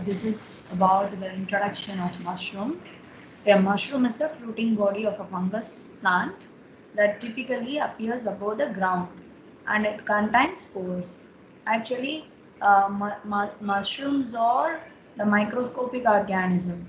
This is about the introduction of mushroom. A mushroom is a fruiting body of a fungus plant that typically appears above the ground and it contains spores. Actually, mushrooms are the microscopic organism.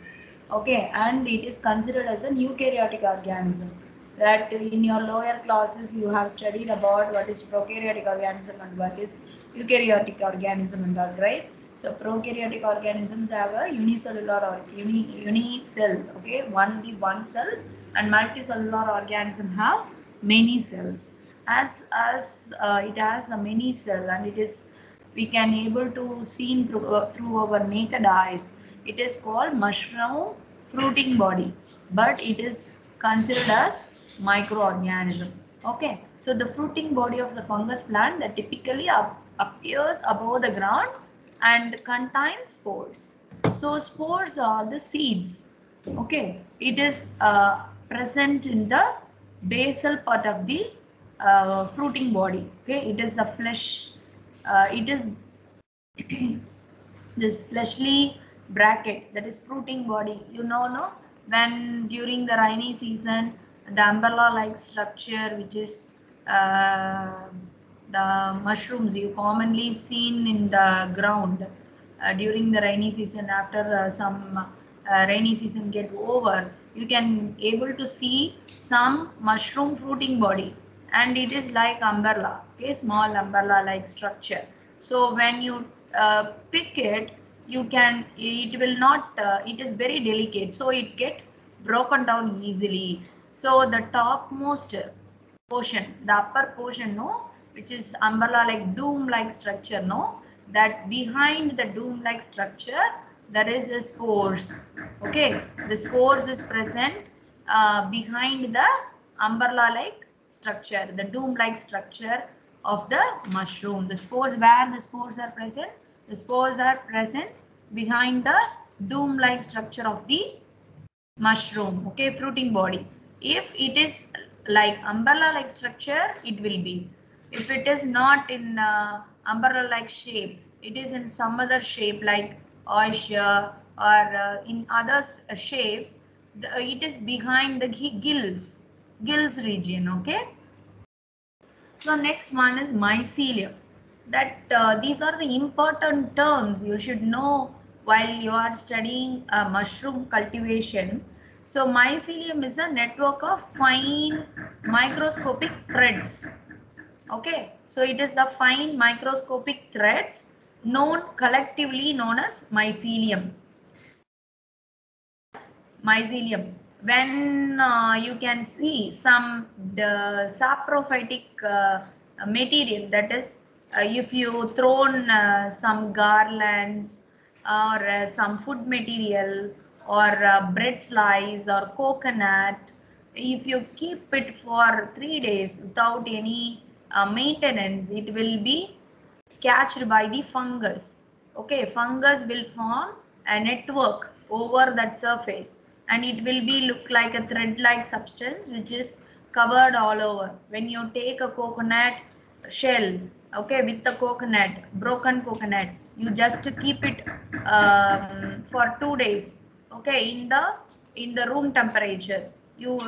Okay, and it is considered as a eukaryotic organism. That in your lower classes you have studied about what is prokaryotic organism and what is eukaryotic organism and all, right? So prokaryotic organisms have a unicellular or unicell, okay, only one cell, and multicellular organism have many cells. As it has a many cell and it is we can able to see through our naked eyes. It is called mushroom fruiting body, but it is considered as microorganism. Okay, so the fruiting body of the fungus plant that typically appears above the ground and contains spores. So spores are the seeds. Okay, it is present in the basal part of the fruiting body. Okay, it is a flesh. It is this fleshly bracket, that is fruiting body. You know, no? When during the rainy season, the umbrella-like structure, which is uh, the mushrooms you commonly seen in the ground during the rainy season. After some rainy season get over, you can able to see some mushroom fruiting body, and it is like umbrella, okay, small umbrella like structure. So when you pick it, you can, it will not, it is very delicate, so it get broken down easily. So the topmost portion, the upper portion, no, which is umbrella like dome like structure, no, that behind the dome like structure there is a spores. Okay, the spores is present behind the umbrella like structure, the dome like structure of the mushroom. The spores, where the spores are present, the spores are present behind the dome like structure of the mushroom, okay, fruiting body. If it is like umbrella like structure, it will be. If it is not in umbrella like shape, it is in some other shape like oyster or in other shapes, it is behind the gills region. Okay, so next one is mycelium. That these are the important terms you should know while you are studying mushroom cultivation. So mycelium is a network of fine microscopic threads. Okay, so it is a fine microscopic threads known collectively known as mycelium. Mycelium. When you can see some the saprophytic material, that is if you thrown some garlands or some food material or bread slice or coconut, if you keep it for 3 days without any maintenance, it will be catched by the fungus. Okay, fungus will form a network over that surface and it will be look like a thread like substance which is covered all over. When you take a coconut shell, okay, with the coconut, broken coconut, you just keep it for 2 days, okay, in the room temperature. You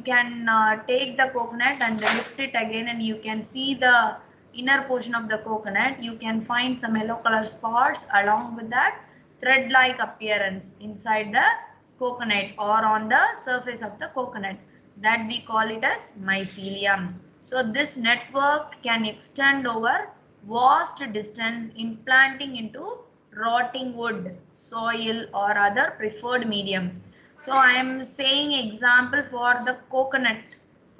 can take the coconut and lift it again and you can see the inner portion of the coconut. You can find some yellow color spots along with that thread like appearance inside the coconut or on the surface of the coconut, that we call it as mycelium. So this network can extend over vast distance, implanting into rotting wood, soil or other preferred medium. So I am saying example for the coconut,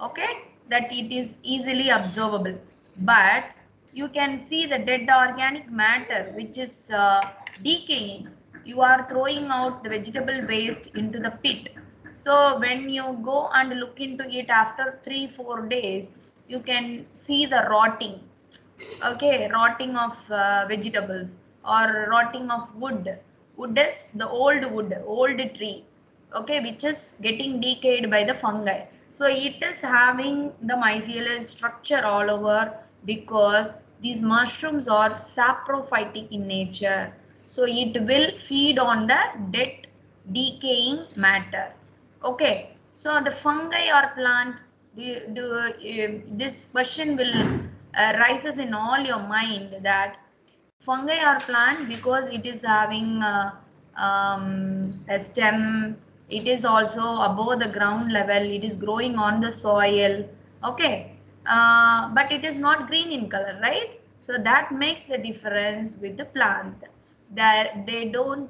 okay, that it is easily observable. But you can see the dead organic matter which is decaying. You are throwing out the vegetable waste into the pit. So when you go and look into it after 3-4 days, you can see the rotting. Okay, rotting of vegetables or rotting of wood. Wood is the old tree, okay, which is getting decayed by the fungi. So it is having the mycelial structure all over because these mushrooms are saprophytic in nature. So it will feed on the dead decaying matter. Okay, so the fungi or plant, this question will rises in all your mind, that fungi or plant because it is having a stem, it is also above the ground level, it is growing on the soil. Okay, but it is not green in color, right? So that makes the difference with the plant, that they do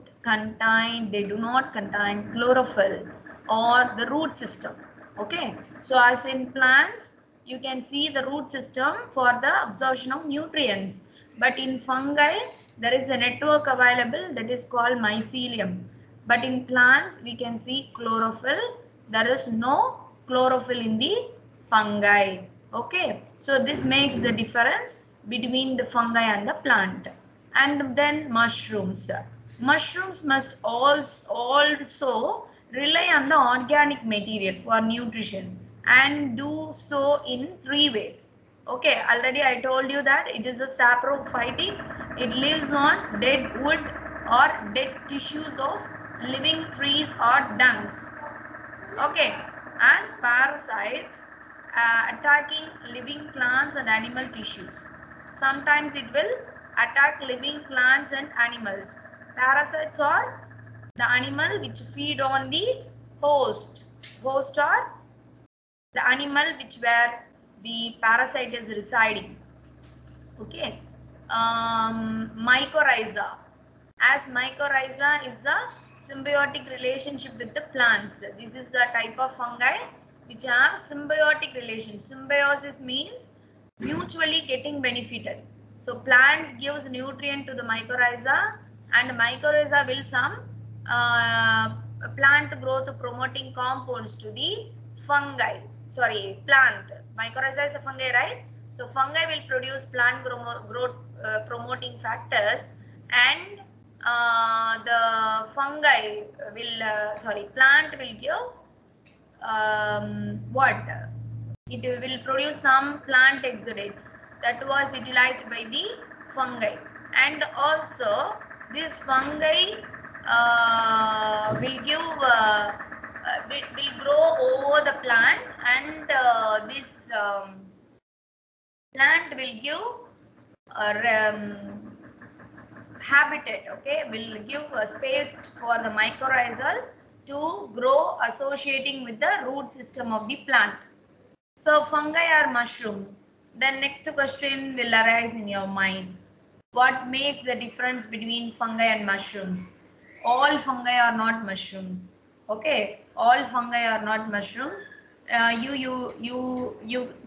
not contain chlorophyll or the root system. Okay, so as in plants you can see the root system for the absorption of nutrients, but in fungi there is a network available that is called mycelium. But in plants we can see chlorophyll, there is no chlorophyll in the fungi. Okay, so this makes the difference between the fungi and the plant. And then mushrooms. Mushrooms must also rely on the organic material for nutrition and do so in 3 ways. Okay, already I told you that it is a saprophytic. It lives on dead wood or dead tissues of living trees or dungs. Okay, as parasites attacking living plants and animal tissues. Sometimes it will attack living plants and animals. Parasites are the animal which feed on the host. Host are the animal which where the parasite is residing. Okay, mycorrhiza. As mycorrhiza is the symbiotic relationship with the plants. This is the type of fungi which have symbiotic relation. Symbiosis means mutually getting benefited. So plant gives nutrient to the mycorrhiza and mycorrhiza will some plant growth promoting compounds to the fungi. Sorry, plant. Mycorrhiza is a fungi, right? So fungi will produce plant growth promoting factors, and the fungi will plant will give what? It will produce some plant exudates that was utilized by the fungi, and also this fungi will give will grow over the plant, and this plant will give habitat. Okay, will give a space for the mycorrhizal to grow associating with the root system of the plant. So fungi are mushroom. Then next question will arise in your mind. What makes the difference between fungi and mushrooms? All fungi are not mushrooms. Okay, all fungi are not mushrooms. You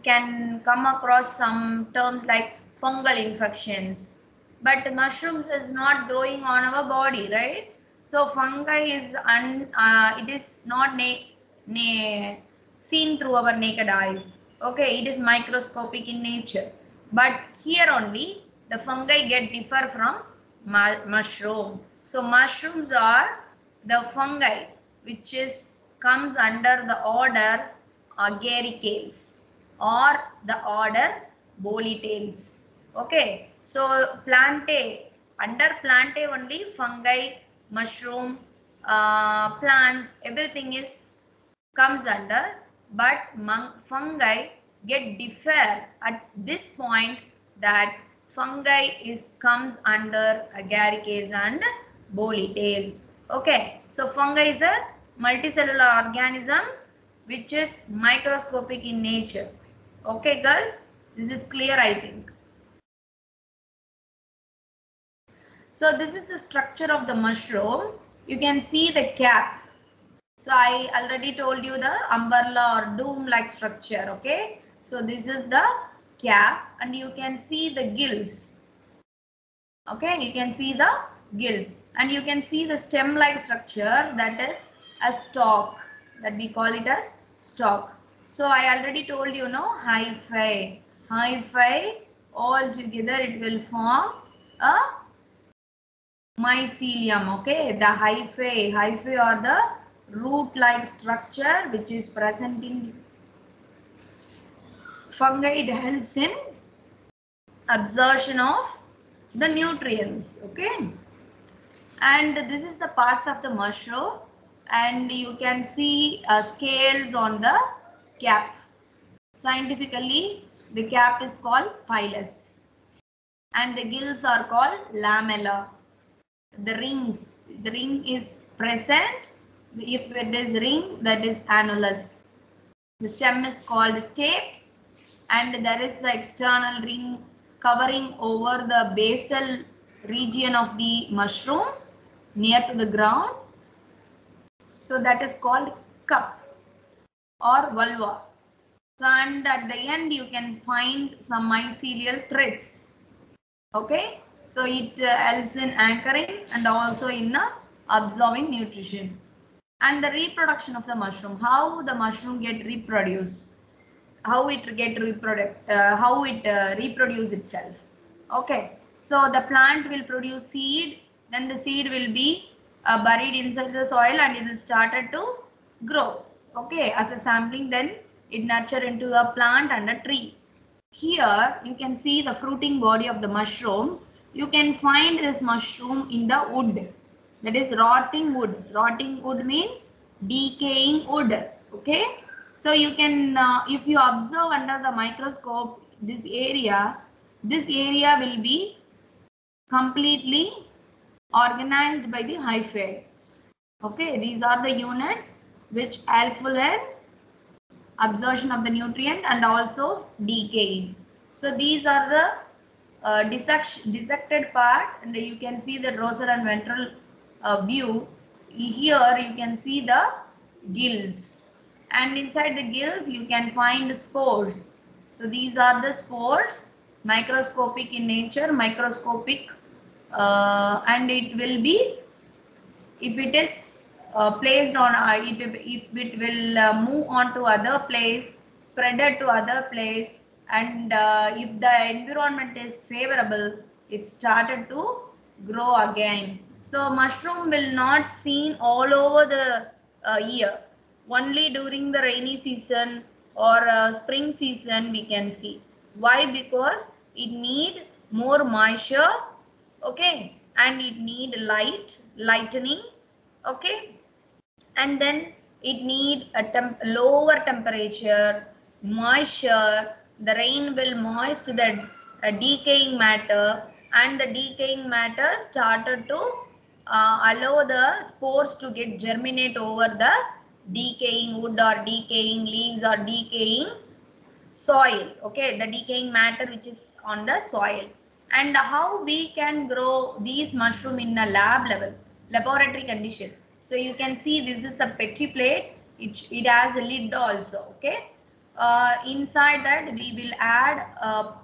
can come across some terms like fungal infections, but mushrooms is not growing on our body, right? So fungi is it is not seen through our naked eyes. Okay, it is microscopic in nature, but here only the fungi get differ from mushroom. So mushrooms are the fungi which is comes under the order Agaricales or the order Boletails. Okay, so plantae, under plantae only fungi, mushroom, plants, everything is comes under, but fungi get differ at this point, that fungi is comes under agaricales and boletails. Okay, so fungi is a multicellular organism which is microscopic in nature. Okay girls, this is clear, I think. So this is the structure of the mushroom. You can see the cap. So I already told you the umbrella or dome like structure. Okay, so this is the cap, and you can see the gills. Okay, you can see the gills, and you can see the stem like structure, that is a stalk, that we call it as stalk. So I already told you, no, hyphae all together it will form a mycelium. Okay, the hyphae are the root like structure which is present in fungi. It helps in absorption of the nutrients. Okay, And this is the parts of the mushroom, and you can see scales on the cap. Scientifically, the cap is called pilus, and the gills are called lamella. The ring is present. If it is ring, that is annulus. The stem is called stake, and there is the external ring covering over the basal region of the mushroom near to the ground. So that is called cup or vulva. So, and at the end you can find some mycelial threads. Okay, so it helps in anchoring and also in absorbing nutrition. And the reproduction of the mushroom, how the mushroom get reproduced, how it reproduce itself. Okay, so the plant will produce seed, then the seed will be buried inside the soil and it will started to grow. Okay, as a sampling, then it nurture into a plant and a tree. Here you can see the fruiting body of the mushroom. You can find this mushroom in the wood, that is rotting wood. Rotting wood means decaying wood. Okay, so you can if you observe under the microscope this area will be completely organized by the hyphae. Okay, these are the units which helpful in absorption of the nutrient and also decaying. So these are the dissected part, and you can see the dorsal and ventral view. Here you can see the gills, and inside the gills you can find spores. So these are the spores, microscopic in nature, microscopic, and it will be, if it is placed on if it will move on to other place, spreaded to other place, and if the environment is favorable, it started to grow again. So mushroom will not seen all over the year, only during the rainy season or spring season we can see. Why? Because it need more moisture, okay, and it need lightening, okay, and then it need a lower temperature, moisture. The rain will moist the decaying matter, and the decaying matter started to allow the spores to get germinate over the decaying wood or decaying leaves or decaying soil. Okay, the decaying matter which is on the soil. And how we can grow these mushroom in a lab level, laboratory condition. So you can see this is the petri plate. It has a lid also. Okay, inside that we will add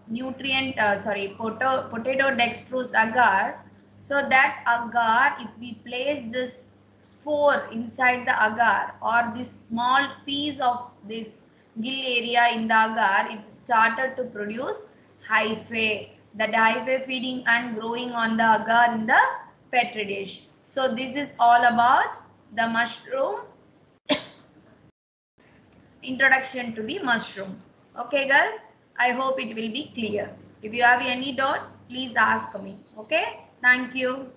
nutrient potato dextrose agar. So that agar, if we place this spore inside the agar or this small piece of this gill area in the agar, it started to produce hyphae. That hyphae feeding and growing on the agar in the petri dish. So this is all about the mushroom, introduction to the mushroom. Okay guys, I hope it will be clear. If you have any doubt, please ask me. Okay, thank you.